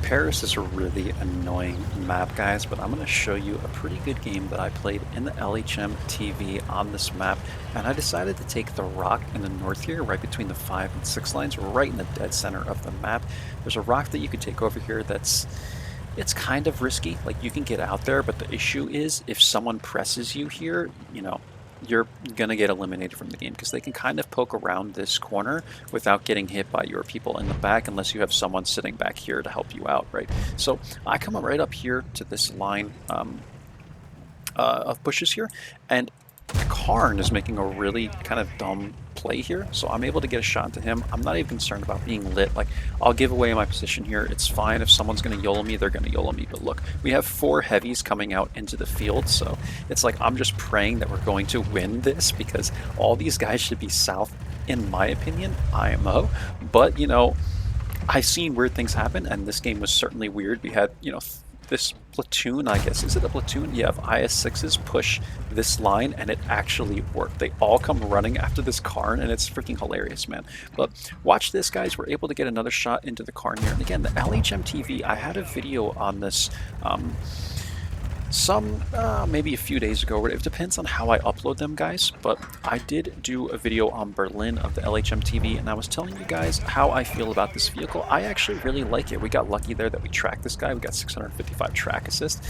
Paris is a really annoying map, guys, but I'm going to show you a pretty good game that I played in the LHM TV on this map, and I decided to take the rock in the north here, right between the 5 and 6 lines, right in the dead center of the map. There's a rock that you could take over here it's kind of risky. Like, you can get out there, but the issue is if someone presses you here, you're gonna get eliminated from the game because they can kind of poke around this corner without getting hit by your people in the back unless you have someone sitting back here to help you out, right? So I come right up here to this line of bushes here, and Karn is making a really kind of dumb play here, so I'm able to get a shot into him. I'm not even concerned about being lit. Like, I'll give away my position here. It's fine. If someone's going to YOLO me, they're going to YOLO me. But look, we have 4 heavies coming out into the field, so it's like I'm just praying that we're going to win this because all these guys should be south, in my opinion, IMO. But, I've seen weird things happen, and this game was certainly weird. We had, this platoon, I guess, is it a platoon? Yeah, of IS-6s push this line, and it actually worked. They all come running after this Karn, and it's freaking hilarious, man. But watch this, guys. We're able to get another shot into the Karn here. And again, the LHM TV, I had a video on this maybe a few days ago. It depends on how I upload them, guys, but I did do a video on Berlin of the LHM TV, and I was telling you guys how I feel about this vehicle. I actually really like it. We got lucky there that we tracked this guy. We got 655 track assist.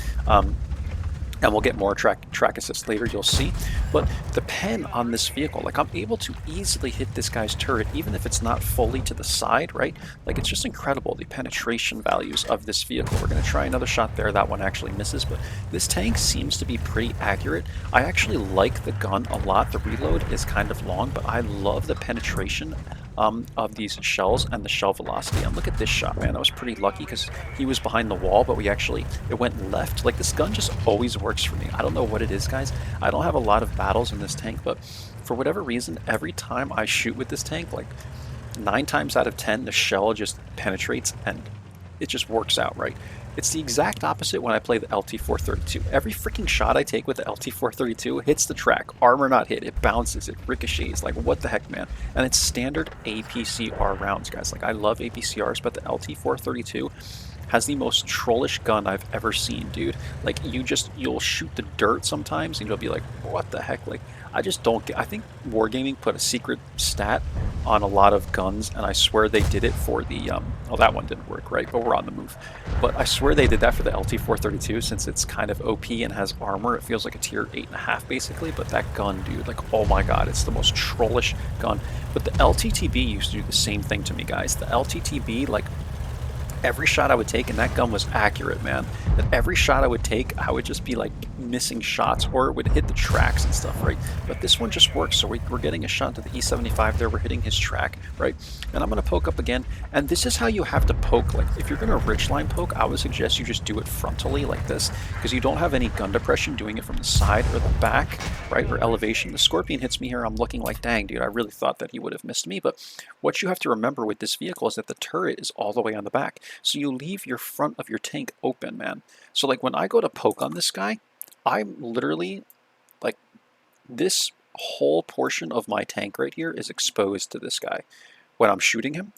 And we'll get more track assist later, you'll see. But the pen on this vehicle, like, I'm able to easily hit this guy's turret, even if it's not fully to the side, right? Like, it's just incredible, the penetration values of this vehicle. We're going to try another shot there. That one actually misses, but this tank seems to be pretty accurate. I actually like the gun a lot. The reload is kind of long, but I love the penetration of these shells and the shell velocity. And look at this shot, man. I was pretty lucky because he was behind the wall, but it went left. Like, this gun just always works for me. I don't know what it is, guys. I don't have a lot of battles in this tank, but for whatever reason, every time I shoot with this tank, like 9 times out of 10, the shell just penetrates and it just works out, right? It's the exact opposite when I play the LT-432. Every freaking shot I take with the LT-432 hits the track. Armor not hit. It bounces. It ricochets. Like, what the heck, man? And it's standard APCR rounds, guys. Like, I love APCRs, but the LT-432 has the most trollish gun I've ever seen, dude. Like, you'll shoot the dirt sometimes and you'll be like, what the heck? Like, I just don't get. I think Wargaming put a secret stat on a lot of guns, and I swear they did it for the oh, that one didn't work, right? But we're on the move. But I swear they did that for the LT-432 since it's kind of OP and has armor. It feels like a tier 8.5 basically, but that gun, dude, like, oh my god, it's the most trollish gun. But the LTTB used to do the same thing to me, guys. The LTTB, like, every shot I would take, and that gun was accurate, man. That every shot I would take, I would just be like missing shots, or it would hit the tracks and stuff, right? But this one just works. So we're getting a shot to the E75 there. We're hitting his track, right? And I'm going to poke up again. And this is how you have to poke. Like, if you're going to ridgeline poke, I would suggest you just do it frontally like this, because you don't have any gun depression doing it from the side or the back, right? Or elevation. The Scorpion hits me here. I'm looking like, dang, dude, I really thought that he would have missed me. But what you have to remember with this vehicle is that the turret is all the way on the back. So you leave your front of your tank open, man. So, like, when I go to poke on this guy, I'm literally, like, this whole portion of my tank right here is exposed to this guy when I'm shooting him.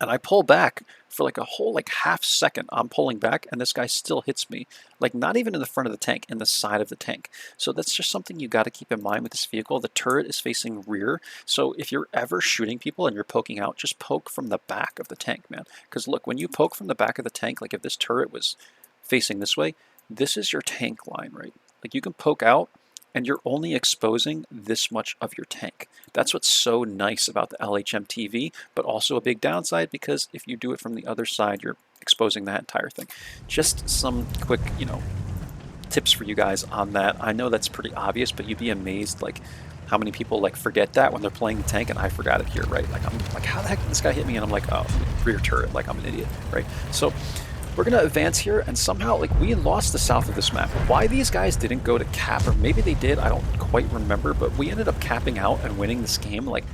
And I pull back for like a whole half second. I'm pulling back and this guy still hits me. Like, not even in the front of the tank, in the side of the tank. So that's just something you got to keep in mind with this vehicle. The turret is facing rear. So if you're ever shooting people and you're poking out, just poke from the back of the tank, man. Because look, when you poke from the back of the tank, like if this turret was facing this way, this is your tank line, right? Like, you can poke out and you're only exposing this much of your tank. That's what's so nice about the LHM TV, but also a big downside, because if you do it from the other side, you're exposing that entire thing. Just some quick, tips for you guys on that. I know that's pretty obvious, but you'd be amazed, like, how many people, like, forget that when they're playing the tank, and I forgot it here, right? Like, I'm like, how the heck did this guy hit me? And I'm like, oh, rear turret, like, I'm an idiot, right? So we're going to advance here, and somehow, like, we lost the south of this map. Why these guys didn't go to cap, or maybe they did, I don't quite remember, but we ended up capping out and winning this game. Like,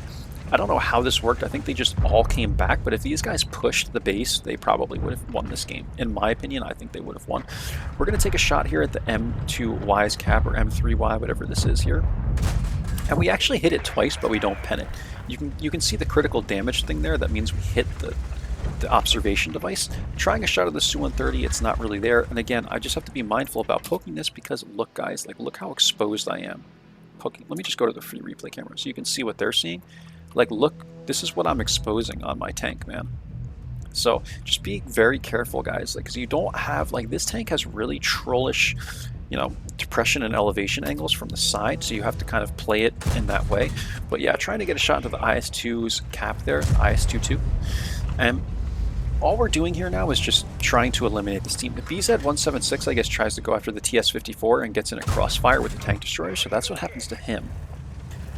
I don't know how this worked. I think they just all came back, but if these guys pushed the base, they probably would have won this game. In my opinion, I think they would have won. We're going to take a shot here at the M2Y's cap, or M3Y, whatever this is here. And we actually hit it twice, but we don't pen it. You can see the critical damage thing there. That means we hit the observation device. Trying a shot of the Su-130, it's not really there. And again, I just have to be mindful about poking this because look, guys, like look how exposed I am. Poking. Let me just go to the free replay camera so you can see what they're seeing. Like, look, this is what I'm exposing on my tank, man. So just be very careful, guys, like, because you don't have, like, this tank has really trollish, you know, depression and elevation angles from the side, so you have to kind of play it in that way. But yeah, trying to get a shot into the IS-2's cap there, IS-22. And all we're doing here now is just trying to eliminate this team. The BZ-176, I guess, tries to go after the TS-54 and gets in a crossfire with the tank destroyer, so that's what happens to him.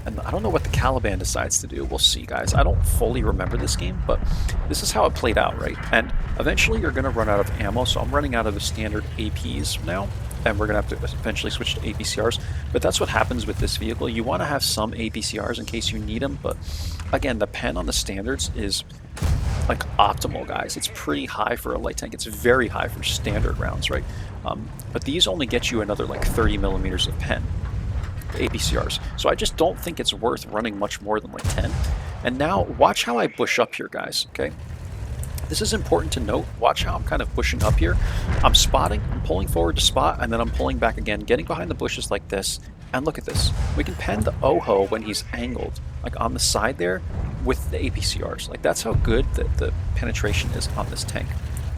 And I don't know what the Caliban decides to do. We'll see, guys. I don't fully remember this game, but this is how it played out, right? And eventually you're going to run out of ammo, so I'm running out of the standard APs now, and we're going to have to eventually switch to APCRs. But that's what happens with this vehicle. You want to have some APCRs in case you need them, but again, the pen on the standards is like optimal, guys. It's pretty high for a light tank. It's very high for standard rounds, right? But these only get you another like 30 millimeters of pen. APCRs. So I just don't think it's worth running much more than like 10. And now watch how I bush up here, guys, okay? This is important to note. Watch how I'm kind of bushing up here. I'm spotting, I'm pulling forward to spot, and then I'm pulling back again, getting behind the bushes like this. And look at this. We can pen the Oho when he's angled, like on the side there, with the APCRs. Like, that's how good the penetration is on this tank,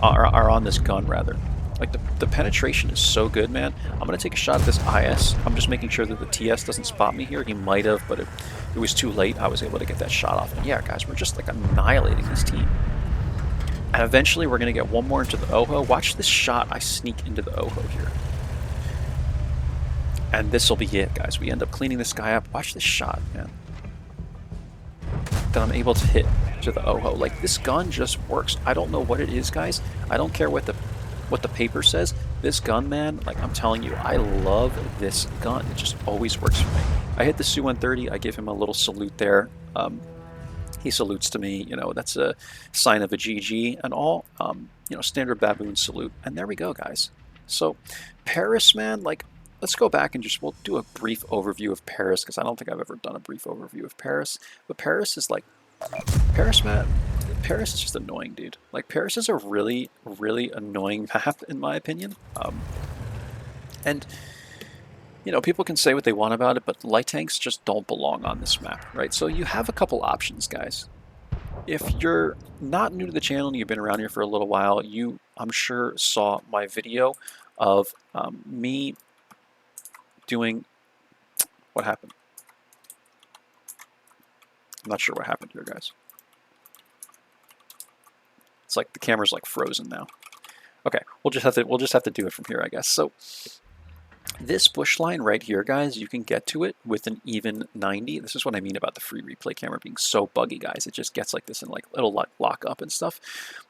or on this gun, rather. Like, the penetration is so good, man. I'm going to take a shot at this IS. I'm just making sure that the TS doesn't spot me here. He might have, but it was too late. I was able to get that shot off. And yeah, guys, we're just, like, annihilating this team. And eventually we're going to get one more into the Oho. Watch this shot. I sneak into the Oho here. And this will be it, guys. We end up cleaning this guy up. Watch this shot, man. That I'm able to hit to the Oho. Like, this gun just works. I don't know what it is, guys. I don't care what the paper says. This gun, man, like, I'm telling you, I love this gun. It just always works for me. I hit the Su-130. I give him a little salute there. He salutes to me. You know, that's a sign of a GG and all. You know, standard baboon salute. And there we go, guys. So Paris, man, like, let's go back and we'll do a brief overview of Paris, because I don't think I've ever done a brief overview of Paris. But Paris is like, Paris, man, Paris is just annoying, dude. Like, Paris is a really, really annoying map, in my opinion. And, you know, people can say what they want about it, but light tanks just don't belong on this map, right? So you have a couple options, guys. If you're not new to the channel and you've been around here for a little while, you, I'm sure, saw my video of me doing... What happened? I'm not sure what happened here, guys. It's like the camera's like frozen now. Okay, we'll just have to do it from here, I guess. So this bush line right here, guys, you can get to it with an even 90. This is what I mean about the free replay camera being so buggy, guys. It just gets like this and like it'll lock up and stuff.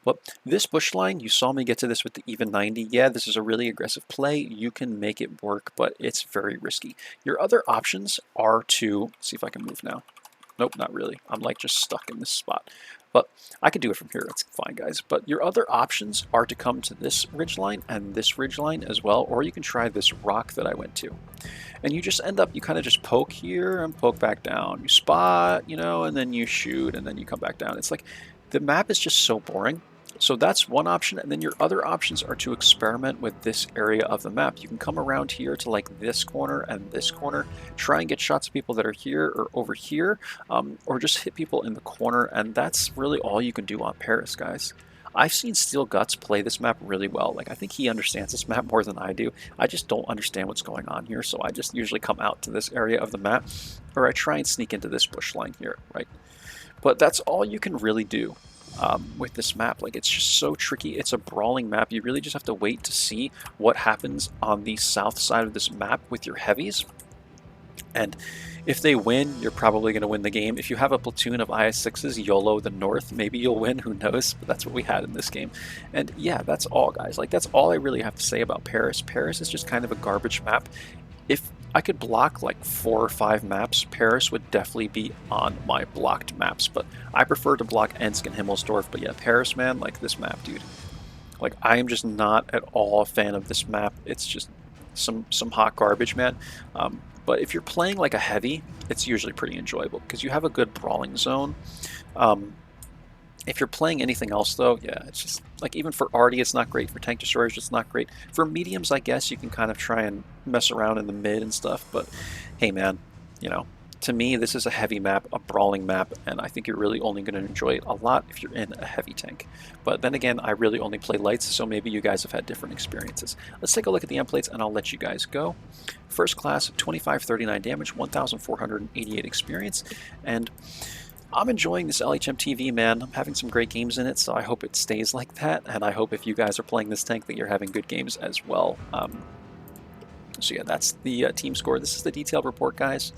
But this bush line, you saw me get to this with the even 90. Yeah, this is a really aggressive play. You can make it work, but it's very risky. Your other options are to see if I can move now. Nope, not really. I'm like just stuck in this spot. But I could do it from here. That's fine, guys. But your other options are to come to this ridgeline and this ridgeline as well, or you can try this rock that I went to. And you just end up, you kind of just poke here and poke back down. You spot, you know, and then you shoot, and then you come back down. It's like, the map is just so boring. So that's one option, and then your other options are to experiment with this area of the map. You can come around here to like this corner and this corner, try and get shots of people that are here or over here, or just hit people in the corner, and that's really all you can do on Paris, guys. I've seen Steel Guts play this map really well. Like, I think he understands this map more than I do. I just don't understand what's going on here, so I just usually come out to this area of the map, or I try and sneak into this bush line here, right? But that's all you can really do. With this map. Like, it's just so tricky. It's a brawling map. You really just have to wait to see what happens on the south side of this map with your heavies. And if they win, you're probably going to win the game. If you have a platoon of IS-6s, YOLO the north, maybe you'll win, who knows? But that's what we had in this game. And yeah, that's all, guys. Like, that's all I really have to say about Paris. Paris is just kind of a garbage map. If I could block like 4 or 5 maps, Paris would definitely be on my blocked maps, but I prefer to block Ensk and Himmelsdorf. But yeah, Paris, man, like this map, dude. Like, I am just not at all a fan of this map. It's just some hot garbage, man. But if you're playing like a heavy, it's usually pretty enjoyable because you have a good brawling zone. If you're playing anything else though, yeah, it's just like even for arty, it's not great. For tank destroyers, it's not great. For mediums, I guess you can kind of try and mess around in the mid and stuff. But hey, man, you know, to me, this is a heavy map, a brawling map, and I think you're really only going to enjoy it a lot if you're in a heavy tank. But then again, I really only play lights, so maybe you guys have had different experiences. Let's take a look at the end plates, and I'll let you guys go. First class, 2539 damage, 1488 experience, and I'm enjoying this LHM TV, man. I'm having some great games in it, so I hope it stays like that, and I hope if you guys are playing this tank that you're having good games as well. So yeah, that's the team score. This is the detailed report, guys.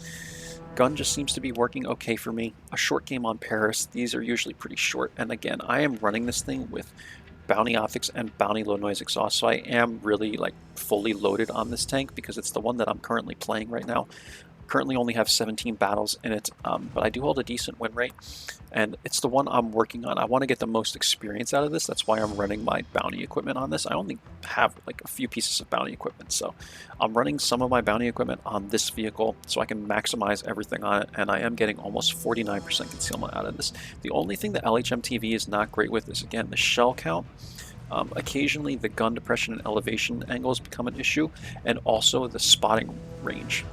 Gun just seems to be working okay for me. A short game on Paris. These are usually pretty short, and again, I am running this thing with Bounty Optics and Bounty Low Noise Exhaust, so I am really like fully loaded on this tank because it's the one that I'm currently playing right now. Currently only have 17 battles in it, but I do hold a decent win rate, and it's the one I'm working on. I want to get the most experience out of this. That's why I'm running my bounty equipment on this. I only have like a few pieces of bounty equipment, so I'm running some of my bounty equipment on this vehicle so I can maximize everything on it, and I am getting almost 49% concealment out of this. The only thing that LHM TV is not great with is, again, the shell count. Occasionally the gun depression and elevation angles become an issue, and also the spotting range.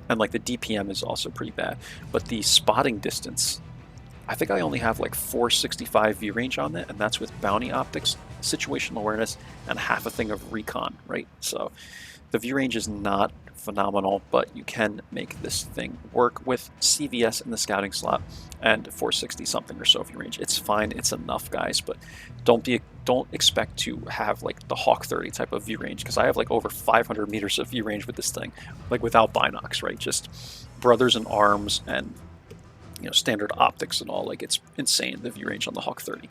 And like the DPM is also pretty bad, but the spotting distance, I think I only have like 465 view range on it, and that's with bounty optics, situational awareness, and half a thing of recon, right? So the view range is not phenomenal, but you can make this thing work with CVS in the scouting slot and 460 something or so view range. It's fine, it's enough, guys, but don't expect to have like the Hawk 30 type of view range, because I have like over 500 meters of view range with this thing, like without binocs, right? Just brothers in arms and standard optics and all. Like, it's insane, the view range on the Hawk 30.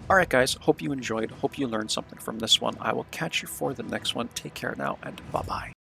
All right, guys, hope you enjoyed, hope you learned something from this one. I will catch you for the next one. Take care now, and bye-bye.